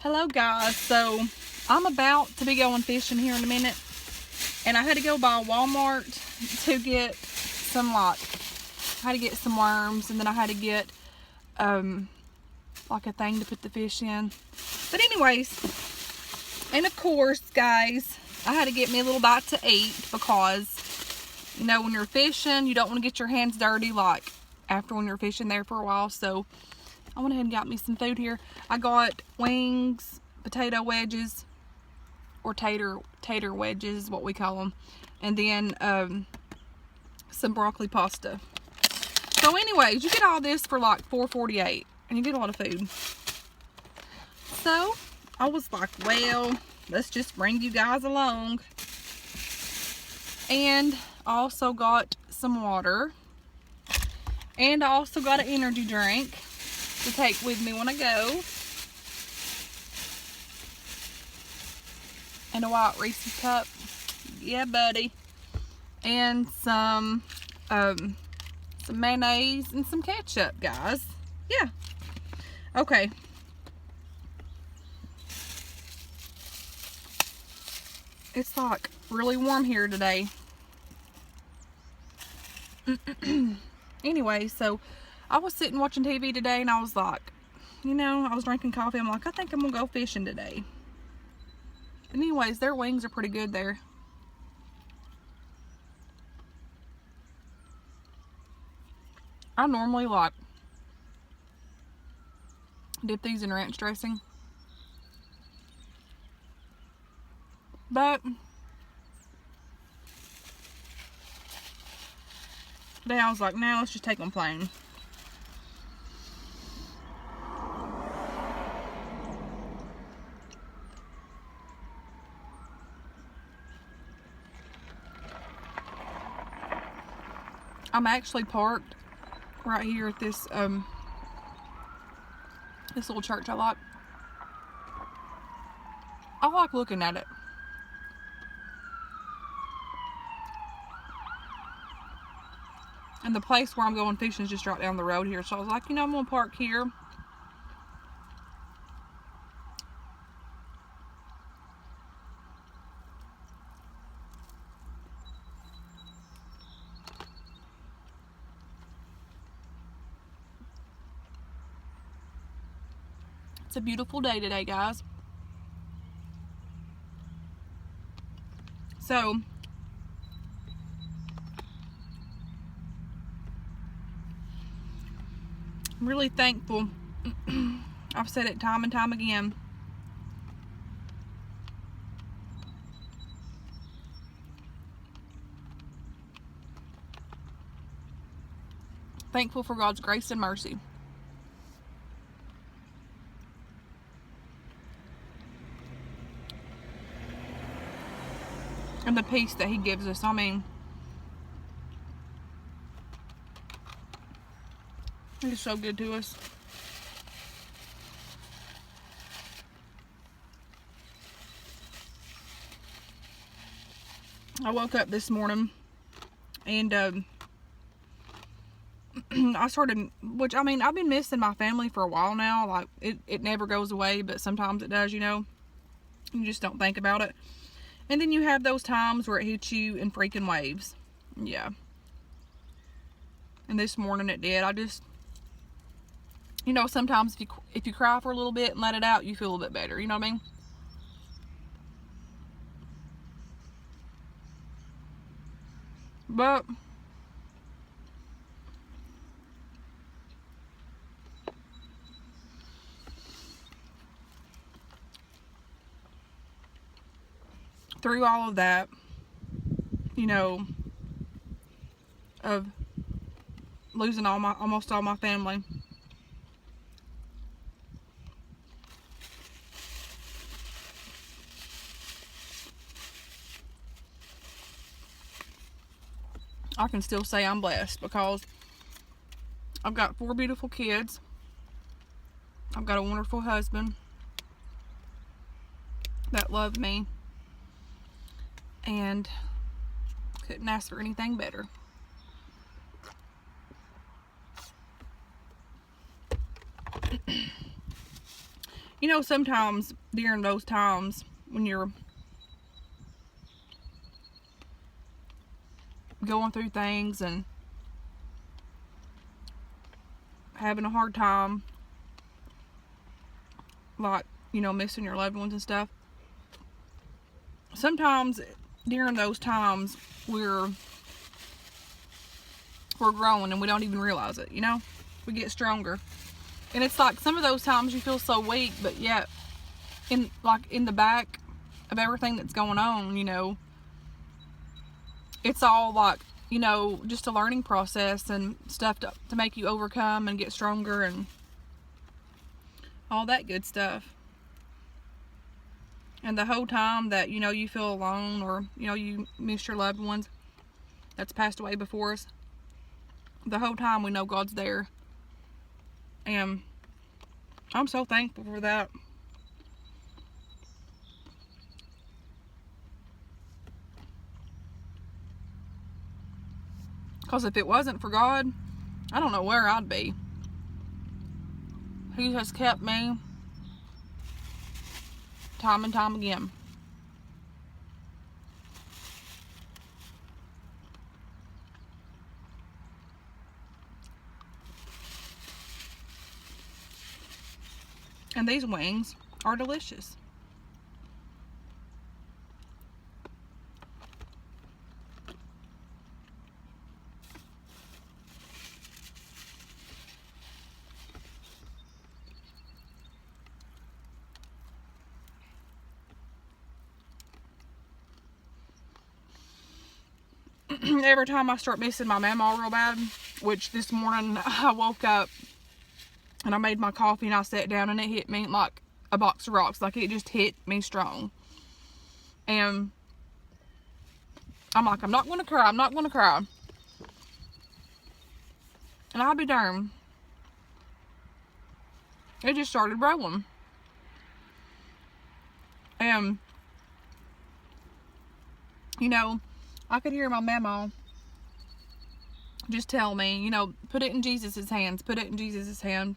Hello guys, so I'm about to be going fishing here in a minute, and I had to go by Walmart to get some I had to get some worms, and then I had to get like a thing to put the fish in. But anyways, and of course guys, I had to get me a little bite to eat because, you know, when you're fishing, you don't want to get your hands dirty like after when you're fishing there for a while. So I went ahead and got me some food here. I got wings, potato wedges, or tater wedges is what we call them, and then some broccoli pasta. So anyways, you get all this for like $4.48, and you get a lot of food. So I was like, well, let's just bring you guys along. And I also got some water, and I also got an energy drink to take with me when I go, and a white Reese's cup, yeah buddy, and some mayonnaise and some ketchup, guys. Yeah, okay. It's like really warm here today. Anyway, so I was sitting watching TV today, and I was like, you know, I was drinking coffee. I'm like, I think I'm gonna go fishing today. And anyways, their wings are pretty good there. I normally like dip these in ranch dressing, but today I was like, now let's just take them plain. I'm actually parked right here at this this little church I like. I like looking at it. And the place where I'm going fishing is just right down the road here. So I was like, you know, I'm gonna park here. It's a beautiful day today, guys. So I'm really thankful. I've said it time and time again. Thankful for God's grace and mercy. And the peace that He gives us. I mean, He's so good to us. I woke up this morning and I started, which I mean, I've been missing my family for a while now. Like, it never goes away, but sometimes it does, you know. You just don't think about it. And then you have those times where it hits you in freaking waves. Yeah. And this morning it did. I just, you know, sometimes if you cry for a little bit and let it out, you feel a bit better. You know what I mean? But through all of that, you know, of losing almost all my family, I can still say I'm blessed because I've got 4 beautiful kids. I've got a wonderful husband that loved me, and couldn't ask for anything better. you know, sometimes during those times when you're going through things and having a hard time, like, you know, missing your loved ones and stuff, sometimes during those times we're growing and we don't even realize it, you know? We get stronger. And it's like some of those times you feel so weak, but yet in the back of everything that's going on, you know, it's all like, you know, just a learning process and stuff to make you overcome and get stronger and all that good stuff. And the whole time that, you know, you feel alone or, you know, you miss your loved ones that's passed away before us, the whole time we know God's there. And I'm so thankful for that. Because if it wasn't for God, I don't know where I'd be. He has kept me time and time again. And these wings are delicious. Every time I start missing my mama real bad, which this morning I woke up and I made my coffee and I sat down and it hit me like a box of rocks. Like it just hit me strong. And I'm like, I'm not going to cry. I'm not going to cry. And I'll be darned. It just started rolling. And, you know, I could hear my mama just tell me, you know, put it in Jesus' hands. Put it in Jesus' hand.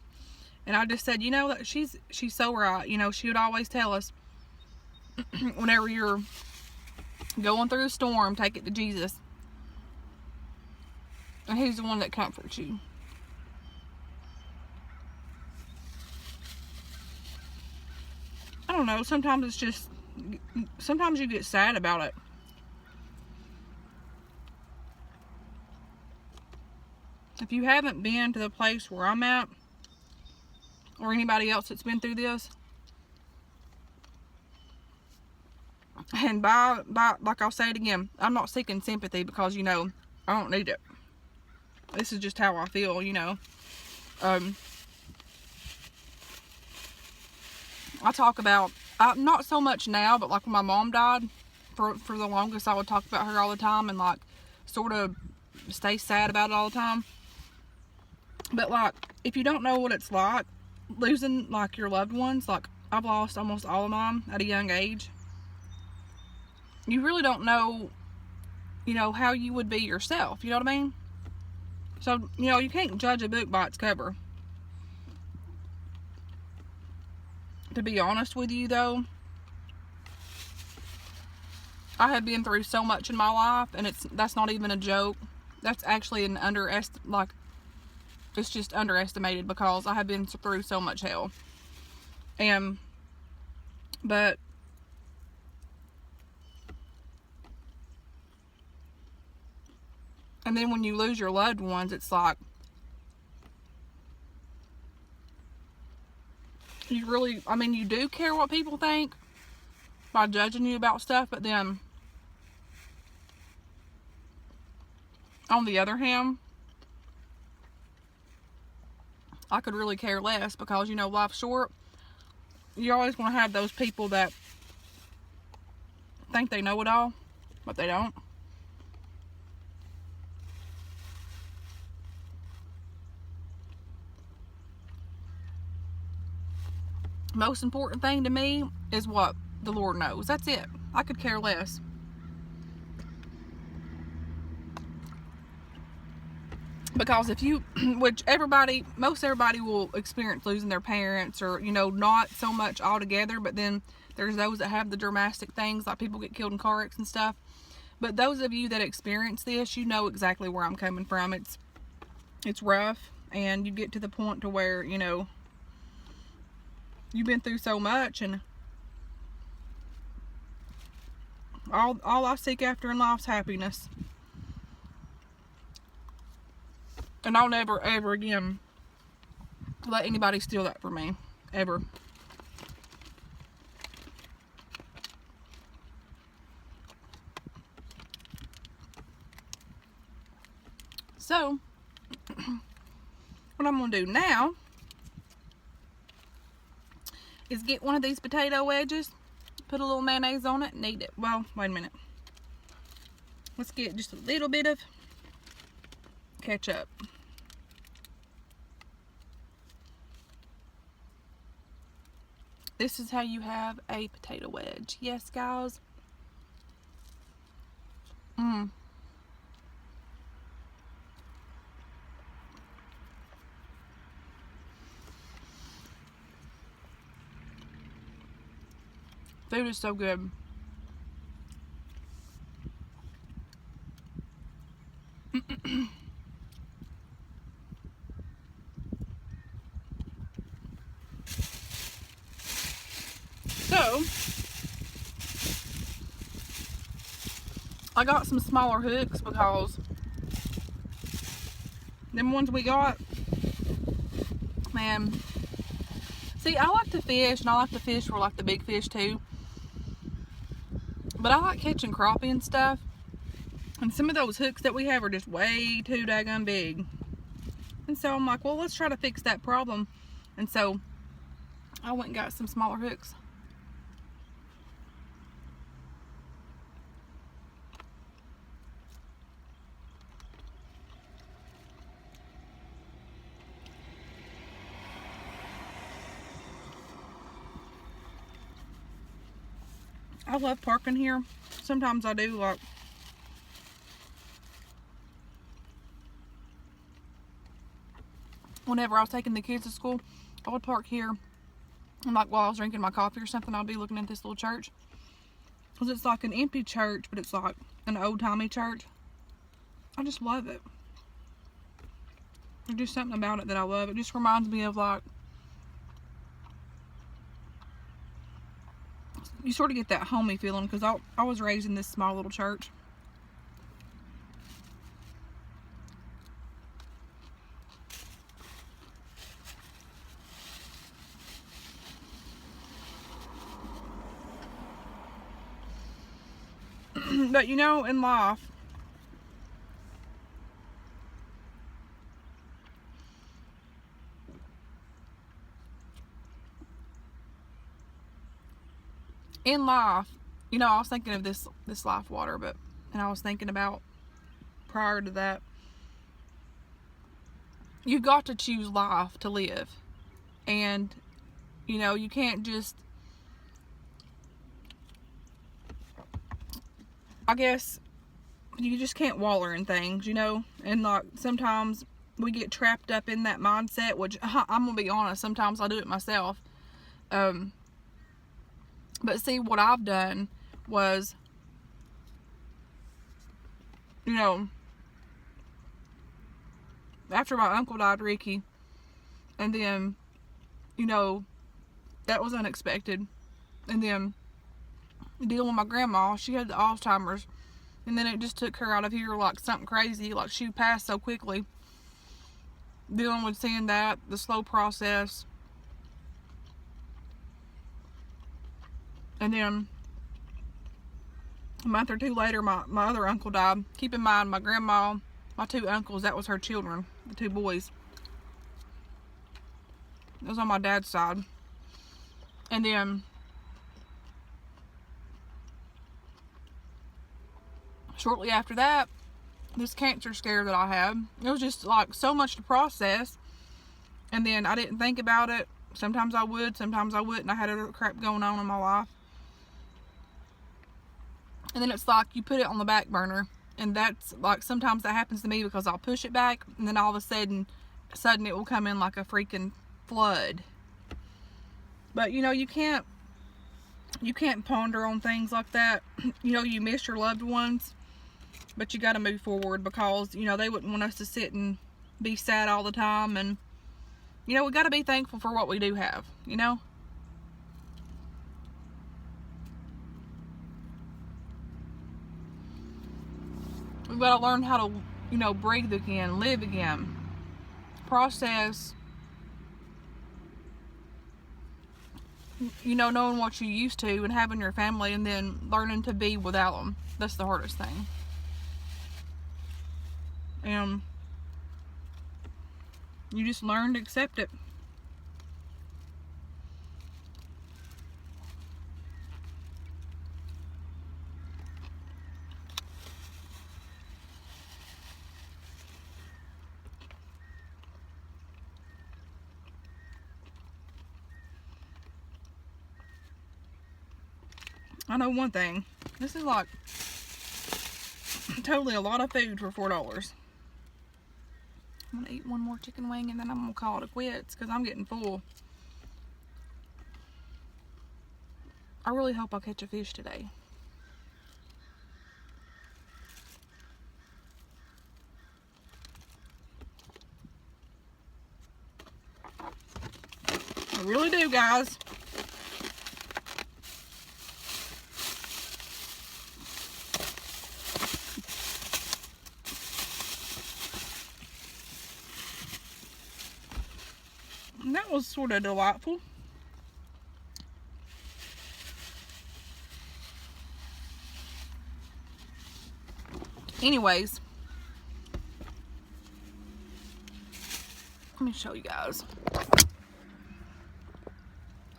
And I just said, you know, she's so right. You know, she would always tell us, whenever you're going through a storm, take it to Jesus. And He's the one that comforts you. I don't know, sometimes it's just, sometimes you get sad about it. If you haven't been to the place where I'm at, or anybody else that's been through this, and by like I'll say it again, I'm not seeking sympathy because, you know, I don't need it. This is just how I feel, you know. I talk about, not so much now, but like when my mom died, for the longest I would talk about her all the time and like sort of stay sad about it all the time. But like, if you don't know what it's like losing like your loved ones, like I've lost almost all of mine at a young age, you really don't know, you know, how you would be yourself, you know what I mean? So, you know, you can't judge a book by its cover. To be honest with you though, I have been through so much in my life, and that's not even a joke. That's actually an it's just underestimated, because I have been through so much hell. And then when you lose your loved ones, it's like you really, I mean, you do care what people think by judging you about stuff, but then on the other hand, I could really care less, because, you know, life's short. You always want to have those people that think they know it all, but they don't. Most important thing to me is what the Lord knows. That's it. I could care less. Because if you, which most everybody will experience losing their parents, or, you know, not so much altogether, but then there's those that have the dramatic things, like people get killed in car wrecks and stuff. But those of you that experience this, you know exactly where I'm coming from. It's rough, and you get to the point to where, you know, you've been through so much, and all I seek after in life is happiness. And I'll never, ever again let anybody steal that from me. Ever. So, what I'm going to do now is get one of these potato wedges, put a little mayonnaise on it, and eat it. Well, wait a minute. Let's get just a little bit of ketchup. This is how you have a potato wedge. Yes, guys. Food is so good. So, I got some smaller hooks because them ones we got, man, see, I like to fish, and I like to fish for like the big fish too, but I like catching crappie and stuff, and some of those hooks that we have are just way too daggone big. And so I'm like, well, let's try to fix that problem. And so I went and got some smaller hooks. I love parking here. Sometimes I do, like, whenever I was taking the kids to school, I would park here, and like while I was drinking my coffee or something, I'd be looking at this little church, because it's like an empty church, but it's like an old-timey church. I just love it. There's just something about it that I love. It just reminds me of, like, you sort of get that homey feeling, because I was raised in this small little church. But you know, in life, you know, I was thinking of this life water, and I was thinking about prior to that, you've got to choose life to live. And, you know, you can't just, I guess, you just can't waller in things, you know. And like, sometimes we get trapped up in that mindset, which I'm gonna be honest, sometimes I do it myself. But see, what I've done was, you know, after my uncle died, Ricky, and then, you know, that was unexpected. And then dealing with my grandma, she had the Alzheimer's, and then it just took her out of here like something crazy, like she passed so quickly. Dealing with seeing that, the slow process. And then a month or two later, my other uncle died. Keep in mind, my grandma, my two uncles, that was her children, the two boys. It was on my dad's side. And then shortly after that, this cancer scare that I had, it was just like so much to process. And then I didn't think about it. Sometimes I would, sometimes I wouldn't. I had other crap going on in my life. And then it's like you put it on the back burner, And that's like, sometimes that happens to me because I'll push it back and then all of a sudden it will come in like a freaking flood. But you know, you can't ponder on things like that. You know, you miss your loved ones, but you got to move forward, because you know, they wouldn't want us to sit and be sad all the time. And you know, we got to be thankful for what we do have, you know. We've got to learn how to, you know, breathe again, live again, process, you know, knowing what you used to and having your family, and then learning to be without them. That's the hardest thing. And you just learn to accept it. I know one thing. This is like totally a lot of food for $4. I'm gonna eat one more chicken wing and then I'm gonna call it quits, because I'm getting full. I really hope I'll catch a fish today. I really do, guys. And that was sort of delightful. Anyways, let me show you guys.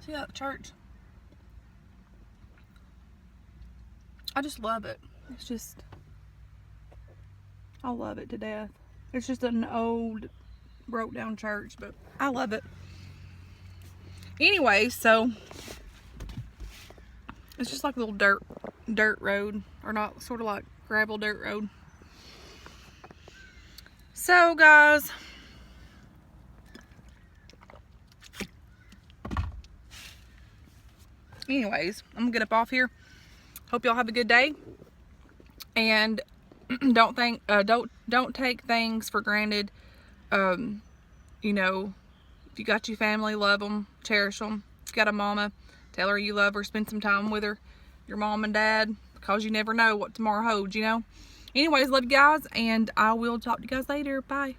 See that church? I just love it. It's just, I love it to death. It's just an old, broke down church, but I love it. Anyway, so it's just like a little dirt road, or not, sort of like gravel dirt road. So guys, anyways, I'm gonna get up off here. Hope y'all have a good day, and don't take things for granted. You know, if you got your family, love them, cherish them. If you got a mama, tell her you love her, spend some time with her, your mom and dad, because you never know what tomorrow holds, you know. Anyways, love you guys, and I will talk to you guys later. Bye.